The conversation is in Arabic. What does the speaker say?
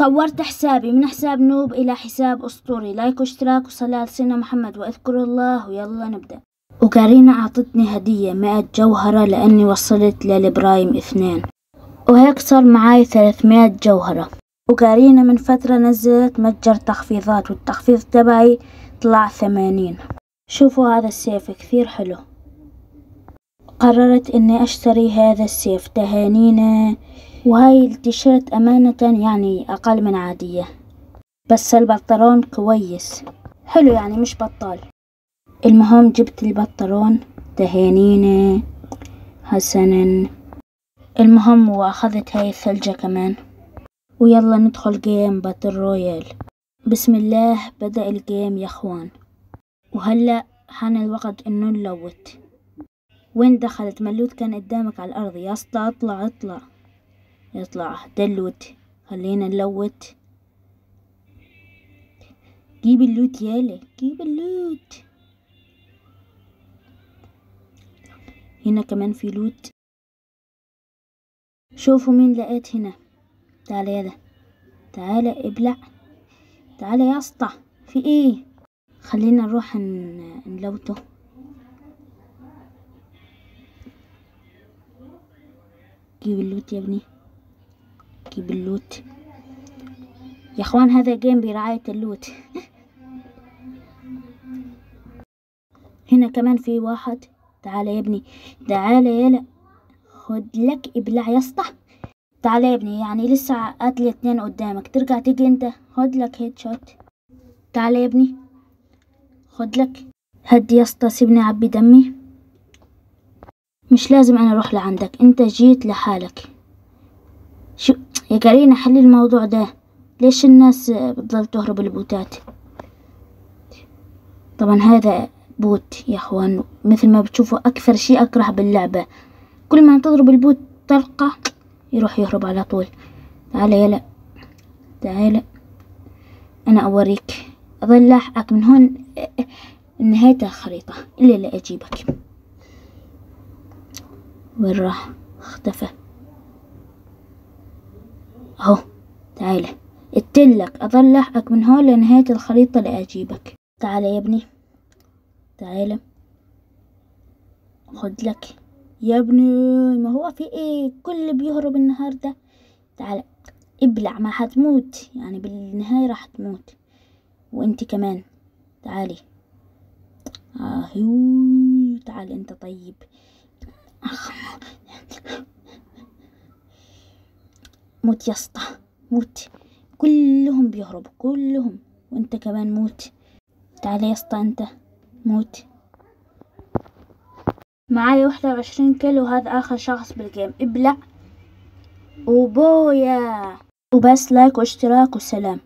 طورت حسابي من حساب نوب إلى حساب أسطوري. لايك واشتراك وصلاة على سيدنا محمد واذكروا الله ويلا نبدأ. وكارينا أعطتني هدية 100 جوهرة لأني وصلت للبرايم 2، وهيك صار معاي 300 جوهرة. وكارينا من فترة نزلت متجر تخفيضات والتخفيض تبعي طلع 80. شوفوا هذا السيف كثير حلو. قررت اني اشتري هذا السيف تهانينا. وهاي التيشيرت امانة يعني اقل من عادية، بس البنطلون كويس حلو يعني مش بطال. المهم جبت البنطلون تهانينا حسنا. المهم واخذت هاي الثلجة كمان. ويلا ندخل جيم باتل رويال. بسم الله بدأ الجيم يا اخوان. وهلأ حان الوقت انه نلوت. وين دخلت ملوت؟ كان قدامك على الارض يا اسطى. اطلع اطلع اطلع دلوت. خلينا نلوت. جيب اللوت يالي جيب اللوت. هنا كمان في لوت. شوفوا مين لقيت هنا. تعال يلا تعال ابلع. تعال يا اسطى في ايه؟ خلينا نروح نلوته. جيب اللوت يا ابني جيب اللوت يا اخوان. هذا جيم برعاية اللوت. هنا كمان في واحد. تعال يا ابني تعال يلا خد لك ابلع يا اسطى. تعال يا ابني يعني لسه قاتل 2 قدامك ترجع تيجي انت. خد لك هيد شوت. تعال يا ابني خد لك. هدي يا اسطى سيبني اعبي دمي. مش لازم انا اروح لعندك انت جيت لحالك. شو يا كارينا حلي الموضوع ده. ليش الناس بتضل تهرب البوتات؟ طبعا هذا بوت يا اخوان. مثل ما بتشوفوا اكثر شيء اكره باللعبة كل ما تضرب البوت طلقة يروح يهرب على طول. تعال يلا تعال انا اوريك. اظل لاحقك من هون نهاية الخريطة الا لا اجيبك. وين راح؟ اختفى اهو. تعال قلتلك اظل لاحقك من هون لنهاية الخريطة لاجيبك. تعال يا ابني تعال خد لك يا ابني. ما هو في ايه كل بيهرب النهاردة. تعال ابلع ما حتموت يعني بالنهاية راح تموت. وانت كمان تعالي. تعال انت طيب. موت يا اسطى موت. كلهم بيهربوا كلهم وانت كمان موت. تعال يا اسطى انت موت. معايا 21 كيلو وهذا اخر شخص بالجيم. ابلع وبويا. وبس لايك واشتراك والسلام.